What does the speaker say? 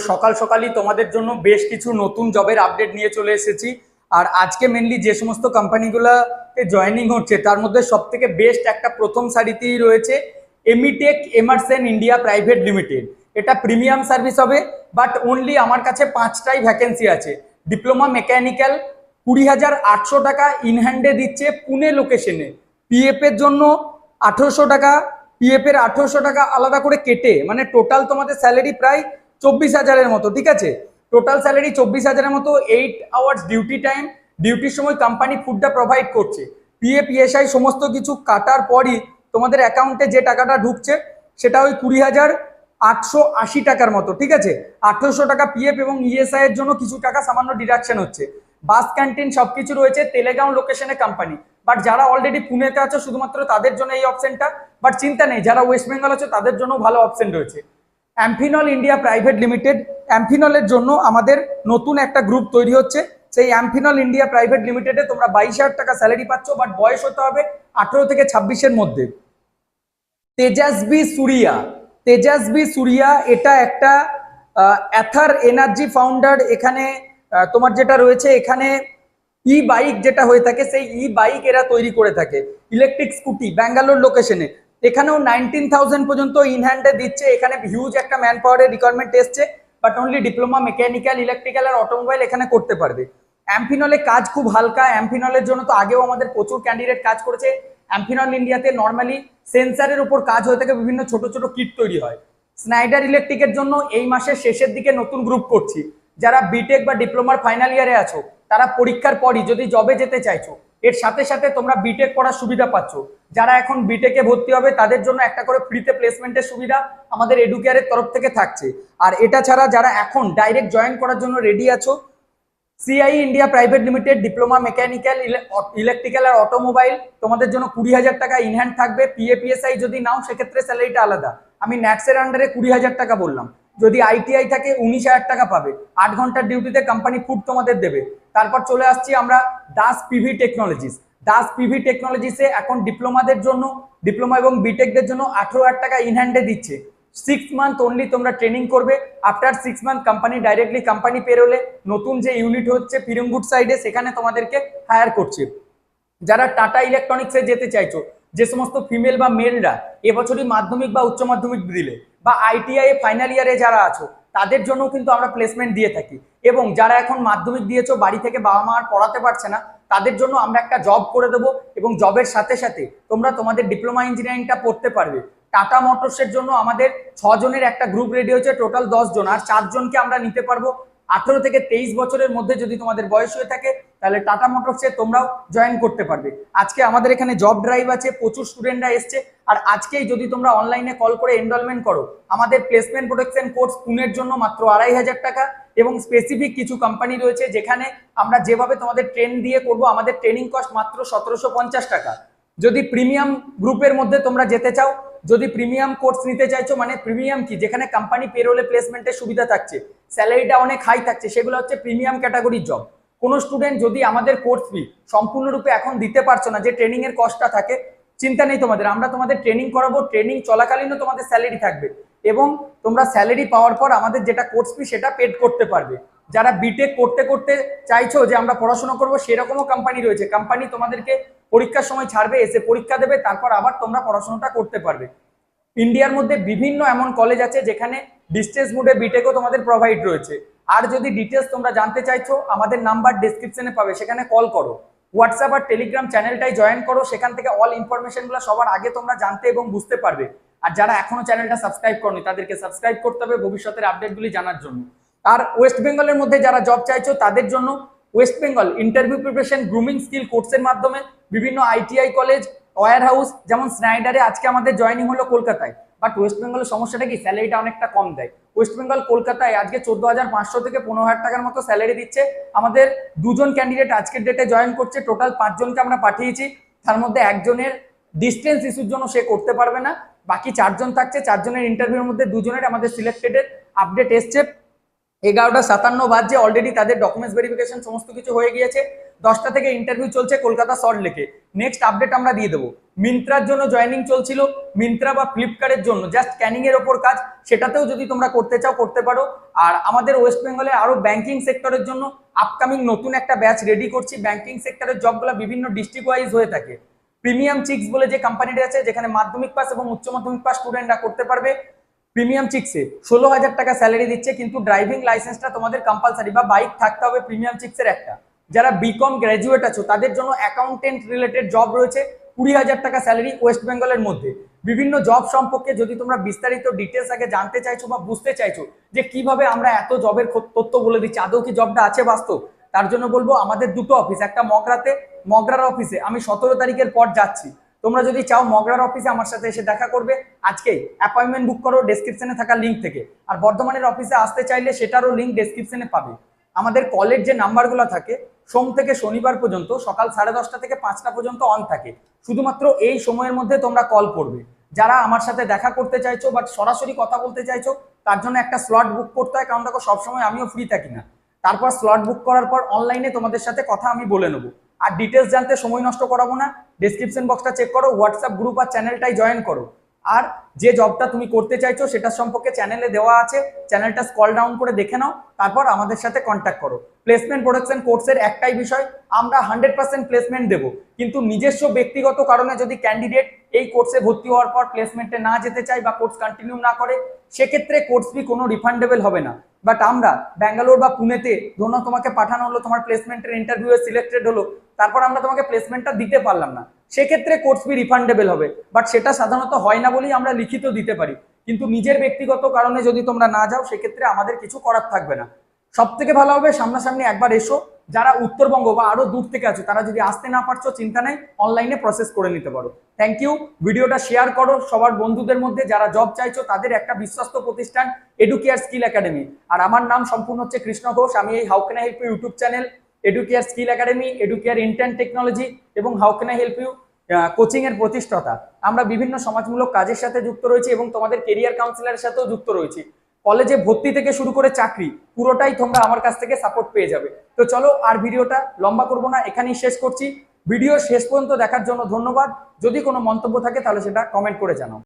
সকাল সকালই তোমাদের জন্য বেশ কিছু নতুন জবের আপডেট নিয়ে চলে এসেছি। আর আজকে মেনলি যে সমস্ত কোম্পানিগুলোতে জয়েনিং হচ্ছে তার মধ্যে সব থেকে বেস্ট একটা প্রথম সারিতেই রয়েছে এমিটেক এমারসেন ইন্ডিয়া প্রাইভেট লিমিটেড। এটা প্রিমিয়াম সার্ভিস হবে, বাট অনলি আমার কাছে 5টাই ভ্যাকেন্সি আছে। ডিপ্লোমা মেকানিক্যাল 20,800 টাকা ইন হ্যান্ডে দিচ্ছে পুনে লোকেশনে। পিএফ এর জন্য 1800 টাকা, পিএফ এর 1800 টাকা আলাদা করে কেটে, মানে টোটাল তোমাদের স্যালারি প্রায় 24,000-এর মতো। ঠিক আছে, টোটাল স্যালারি 24,000-এর মতো। 8 আওয়ার্স ডিউটি টাইম, ডিউটির সময় কোম্পানি ফুডটা প্রোভাইড করছে। পিএফ ইএসআই সমস্ত কিছু কাটার পরই তোমাদের অ্যাকাউন্টে যে টাকাটা ঢুকছে সেটা ওই 20,880 টাকার মতো। ঠিক আছে, 1800 টাকা পিএফ এবং ইএসআই এর জন্য কিছু টাকা সামান্য ডিডাকশন হচ্ছে। বাস ক্যান্টিন সবকিছু রয়েছে। তেলেগাঁও লোকেশনে কোম্পানি, বাট যারা অলরেডি পুনেতে আছে শুধুমাত্র তাদের জন্য এই অপশনটা। বাট চিন্তা নেই, যারা ওয়েস্ট বেঙ্গল আছে তাদের জন্য ভালো অপশন রয়েছে। অ্যাম্ফিনল ইন্ডিয়া প্রাইভেট লিমিটেড, অ্যাম্ফিনলের জন্য আমাদের নতুন একটা গ্রুপ তৈরি হচ্ছে। সেই অ্যাম্ফিনল ইন্ডিয়া প্রাইভেট লিমিটেডে তোমরা 22,000 টাকা স্যালারি পাচ্ছ, বাট বয়স হতে হবে 18 থেকে 26-এর মধ্যে। তেজাসবি সুরিয়া, তেজাসবি সুরিয়া এটা একটা অ্যাথার এনার্জি ফাউন্ডার। এখানে তোমার যেটা রয়েছে, এখানে ই বাইক যেটা হয়ে থাকে সেই ই বাইক এরা তৈরি করে থাকে। ইলেকট্রিক স্কুটি, ব্যাঙ্গালোর লোকেশনে। এখানেও 19,000 পর্যন্ত ইন হ্যান্ডে দিচ্ছে। এখানে হিউজ একটা ম্যান পাওয়ারের রিকোয়ারমেন্ট এসছে, but only diploma mechanical, electrical আর অটোমোবাইল এখানে করতে পারবে। অ্যাম্ফিনলে কাজ খুব হালকা। অ্যাম্ফিনলের জন্য তো আগেও আমাদের প্রচুর ক্যান্ডিডেট কাজ করেছে। অ্যাম্ফিনল ইন্ডিয়াতে নর্মালি সেন্সারের উপর কাজ হয়ে থাকে, বিভিন্ন ছোট ছোট কিট তৈরি হয়। স্নাইডার ইলেকট্রিকের জন্য এই মাসের শেষের দিকে নতুন গ্রুপ করছি। যারা বিটেক বা ডিপ্লোমার ফাইনাল ইয়ারে আছো তারা পরীক্ষার পরই যদি জবে যেতে চাইছো, এর সাথে সাথে তোমরা বিটেক পড়ার সুবিধা পাচ্ছ। যারা এখন বিটেকে ভর্তি হবে তাদের জন্য একটা করে ফ্রিতে প্লেসমেন্টের সুবিধা আমাদের এডুকেয়ারের তরফ থেকে থাকছে। আর এটা ছাড়া যারা এখন ডাইরেক্ট জয়েন করার জন্য রেডি আছো, CI India private limited diploma mechanical, electrical আর অটোমোবাইল তোমাদের জন্য 20,000 টাকা ইন হ্যান্ড থাকবে। পিএপিএসআই যদি নাও সেক্ষেত্রে স্যালারিটা আলাদা। আমি ন্যাটসের আন্ডারে 20,000 টাকা বললাম। যদি আইটিআই থাকে 19,000 টাকা পাবে। 8 ঘন্টার ডিউটিতে কোম্পানি ফুড তোমাদের দেবে। তারপর চলে আসছি আমরা Das PV technologies. Das PV টেকনোলজিসে এখন ডিপ্লোমাদের জন্য, ডিপ্লোমা এবং বিটেকদের জন্য 18,000 টাকা ইন হ্যান্ডে দিচ্ছে। 6 মান্থ অনলি তোমরা ট্রেনিং করবে। After 6 month company directly company পেরোলে নতুন যে ইউনিট হচ্ছে পিরঙ্গুট সাইডে সেখানে তোমাদেরকে হায়ার করছে। যারা টাটা ইলেকট্রনিক্সে যেতে চাইছো, যে সমস্ত ফিমেল বা মেলরা এবছরই মাধ্যমিক বা উচ্চ মাধ্যমিক দিলে বা আইটিআই ফাইনাল ইয়ারে যারা আছো তাদের জন্য কিন্তু আমরা প্লেসমেন্ট দিয়ে থাকি। এবং যারা এখন মাধ্যমিক দিয়েছো বাড়ি থেকে বাবা মা আর পড়াতে পারছে না তাদের জন্য আমরা একটা জব করে দেবো, এবং জবের সাথে সাথে তোমরা তোমাদের ডিপ্লোমা ইঞ্জিনিয়ারিংটা পড়তে পারবে। টাটা মোটরসের জন্য আমাদের 6 জনের একটা গ্রুপ রেডি হচ্ছে, টোটাল 10 জন, আর 4 জনকে আমরা নিতে পারবো। 18 থেকে 23 বছরের মধ্যে যদি তোমাদের বয়স হয়ে থাকে তাহলে টাটা মোটরসে তোমরাও জয়েন করতে পারবে। আজকে আমাদের এখানে জব ড্রাইভ আছে, প্রচুর স্টুডেন্টরা এসছে। আর আজকেই যদি তোমরা অনলাইনে কল করে এনরোলমেন্ট করো, আমাদের প্লেসমেন্ট প্রোটেকশন কোর্স পুনের জন্য মাত্র 2,500 টাকা। এবং স্পেসিফিক কিছু কোম্পানি রয়েছে যেখানে আমরা যেভাবে তোমাদের ট্রেন দিয়ে করব, আমাদের ট্রেনিং কস্ট মাত্র 1750 টাকা। যদি প্রিমিয়াম গ্রুপের মধ্যে তোমরা যেতে চাও, যদি প্রিমিয়াম কোর্স নিতে চাইছো, মানে প্রিমিয়াম কি, যেখানে কোম্পানি পেরোলে প্লেসমেন্টের সুবিধা থাকছে, স্যালারিটা অনেক হাই থাকছে, সেগুলো হচ্ছে প্রিমিয়াম ক্যাটাগরির জব। কোনো স্টুডেন্ট যদি আমাদের কোর্স ফি সম্পূর্ণরূপে এখন দিতে পারছো না, যে ট্রেনিং এর কস্টটা থাকে, চিন্তা নেই তোমাদের, আমরা তোমাদের ট্রেনিং করাবো। ট্রেনিং চলাকালীনও তোমাদের স্যালারি থাকবে, এবং তোমরা স্যালারি পাওয়ার পর আমাদের যেটা কোর্স ফি সেটা পেড করতে পারবে। যারা বিটেক করতে করতে চাইছো যে আমরা পড়াশোনা করবো, সেরকমও কোম্পানি রয়েছে। কোম্পানি তোমাদেরকে পরীক্ষার সময় ছাড়বে, এসে পরীক্ষা দেবে, তারপর আবার তোমরা পড়াশোনাটা করতে পারবে। ইন্ডিয়ার মধ্যে বিভিন্ন এমন কলেজ আছে যেখানে ডিস্টেন্স মোডে বিটেকও তোমাদের প্রোভাইড রয়েছে। আর যদি ডিটেলস তোমরা জানতে চাইছো, আমাদের নাম্বার ডেসক্রিপশনে পাবে, সেখানে কল করো। হোয়াটসঅ্যাপ আর টেলিগ্রাম চ্যানেলটাই জয়েন করো, সেখান থেকে অল ইনফরমেশনগুলো সবার আগে তোমরা জানতে এবং বুঝতে পারবে। আর যারা এখনো চ্যানেলটা সাবস্ক্রাইব করনি তাদেরকে সাবস্ক্রাইব করতে হবে ভবিষ্যতের আপডেটগুলি জানার জন্য। আর ওয়েস্ট বেঙ্গলের মধ্যে যারা জব চাইছো তাদের জন্য West Bengal interview preparation grooming skill কোর্সের মাধ্যমে বিভিন্ন আইটিআই কলেজ, ওয়্যার হাউস, যেমন স্নাইডারে আজকে আমাদের জয়েনিং হলো কলকাতায়। বাট ওয়েস্ট বেঙ্গলের সমস্যাটা কি, স্যালারিটা অনেকটা কম দেয়। ওয়েস্ট বেঙ্গল কলকাতায় আজকে 14,500 থেকে 15,000 টাকার মতো স্যালারি দিচ্ছে। আমাদের 2 জন ক্যান্ডিডেট আজকের ডেটে জয়েন করছে। টোটাল 5 জনকে আমরা পাঠিয়েছি, তার মধ্যে একজনের ডিস্টেন্স ইস্যুর জন্য সে করতে পারবে না, বাকি 4 জন থাকছে। 4 জনের ইন্টারভিউর মধ্যে 2 জনের আমাদের সিলেক্টেডের আপডেট এসছে। 11টা 57 বাজছে, অলরেডি তাদের ডকুমেন্টস ভেরিফিকেশন সমস্ত কিছু হয়ে গিয়েছে। 10টা থেকে ইন্টারভিউ চলছে কলকাতা সল্ট লেকে। নেক্সট আপডেট আমরা দিয়ে দেবো। মিন্ত্রার জন্য জয়েনিং চলছিল, মিন্ত্রা বা ফ্লিপকার্টের জন্য জাস্ট স্ক্যানিং এর ওপর কাজ, সেটাতেও যদি তোমরা করতে চাও করতে পারো। আর আমাদের ওয়েস্ট বেঙ্গলে আরো ব্যাংকিং সেক্টরের জন্য আপকামিং নতুন একটা ব্যাচ রেডি করছি। ব্যাংকিং সেক্টরের জবগুলো বিভিন্ন ডিস্ট্রিক্ট ওয়াইজ হয়ে থাকে। প্রিমিয়াম চিক্স বলে যে কোম্পানিটা আছে, যেখানে মাধ্যমিক পাস এবং উচ্চ মাধ্যমিক পাস স্টুডেন্টরা করতে পারবে। প্রিমিয়াম চিক্সে 16,000 টাকা স্যালারি দিচ্ছে, কিন্তু ড্রাইভিং লাইসেন্সটা তোমাদের কম্পালসারি বা বাইক থাকতে হবে প্রিমিয়াম চিক্সের একটা। যারা বিকম গ্র্যাজুয়েট আছো তাদের জন্য অ্যাকাউন্টেন্ট রিলেটেড জব রয়েছে, 20,000 টাকা স্যালারি ওয়েস্ট বেঙ্গলের মধ্যে। বিভিন্ন জব সম্পর্কে যদি তোমরা বিস্তারিত ডিটেলস আগে জানতে চাইছো বা বুঝতে চাইছো যে কিভাবে আমরা এত জবের তথ্য বলে দিচ্ছি, আদৌ কি জবটা আছে বাস্তব, তার জন্য বলবো আমাদের দুটো অফিস, একটা মগরাতে, মগরার অফিসে আমি 17 তারিখের পর যাচ্ছি। তোমরা যদি চাও মগরার অফিসে আমার সাথে এসে দেখা করবে, আজকেই অ্যাপয়েন্টমেন্ট বুক করো ডেসক্রিপশনে থাকা লিঙ্ক থেকে। আর বর্ধমানের অফিসে আসতে চাইলে সেটারও লিঙ্ক ডেসক্রিপশনে পাবে। আমাদের কলের যে নাম্বারগুলো থাকে সোম থেকে শনিবার পর্যন্ত সকাল 10:30 থেকে 5টা পর্যন্ত অন থাকে। শুধুমাত্র এই সময়ের মধ্যে তোমরা কল করবে। যারা আমার সাথে দেখা করতে চাইছো বাট সরাসরি কথা বলতে চাইছো, তার জন্য একটা স্লট বুক করতে হয়, কারণ দেখো সবসময় আমিও ফ্রি থাকি না। তারপর স্লট বুক করার পর অনলাইনে তোমাদের সাথে কথা আমি বলে নেবো। আর ডিটেলস জানতে সময় নষ্ট করাবো না, ডেসক্রিপশন বক্সটা চেক করো, হোয়াটসঅ্যাপ গ্রুপ আর চ্যানেলটাই জয়েন করো। আর যে জবটা তুমি করতে চাইছো সেটার সম্পর্কে চ্যানেলে দেওয়া আছে, চ্যানেলটা স্ক্রল ডাউন করে দেখে নাও, তারপর আমাদের সাথে কন্ট্যাক্ট করো। প্লেসমেন্ট প্রোডাকশন কোর্সের একটাই বিষয়, আমরা 100% প্লেসমেন্ট দেবো, কিন্তু নিজস্ব ব্যক্তিগত কারণে যদি ক্যান্ডিডেট এই কোর্সে ভর্তি হওয়ার পর প্লেসমেন্টে না যেতে চায় বা কোর্স কন্টিনিউ না করে, সেক্ষেত্রে কোর্স ফি কোনো রিফান্ডেবল হবে না। বাট আমরা ব্যাঙ্গালোর বা পুনেতে ধরুন তোমাকে পাঠানো হলো, তোমার প্লেসমেন্টের ইন্টারভিউয়ে সিলেক্টেড হলো, তারপর আমরা তোমাকে প্লেসমেন্টটা দিতে পারলাম না, সেক্ষেত্রে কোর্স ফি রিফান্ডেবল হবে। বাট সেটা সাধারণত হয় না বলেই আমরা লিখিত দিতে পারি, কিন্তু নিজের ব্যক্তিগত কারণে যদি তোমরা না যাও সেক্ষেত্রে আমাদের কিছু করার থাকবে না। সব থেকে ভালো হবে সামনাসামনি একবার এসো। যারা উত্তরবঙ্গ বা আরো দূর থেকে আছো তারা যদি আসতে না পারছো চিন্তা নেই, অনলাইনে প্রসেস করে নিতে পারো। Thank you. ভিডিওটা শেয়ার করো সবার বন্ধুদের মধ্যে, যারা জব চাইছো তাদের একটা বিশ্বস্ত প্রতিষ্ঠান এডুকেয়ার স্কিল একাডেমি। আর আমার নাম সম্পূর্ণ হচ্ছে কৃষ্ণ ঘোষ। আমি এই how can I help you YouTube channel, Educare skill academy, Educare intern technology এবং how can I help you coaching এর প্রতিষ্ঠাতা। আমরা বিভিন্ন সমাজমূলক কাজের সাথে যুক্ত রয়েছি এবং তোমাদের কেরিয়ার কাউন্সিলারের সাথেও যুক্ত রয়েছি। কলেজে ভর্তি থেকে শুরু করে চাকরি পুরোটাই তোমরা আমার কাছ থেকে সাপোর্ট পেয়ে যাবে। তো চলো আর ভিডিওটা লম্বা করবো না, এখানেই শেষ করছি। ভিডিও শেষ পর্যন্ত দেখার জন্য ধন্যবাদ। যদি কোনো মন্তব্য থাকে তাহলে সেটা কমেন্ট করে জানাও।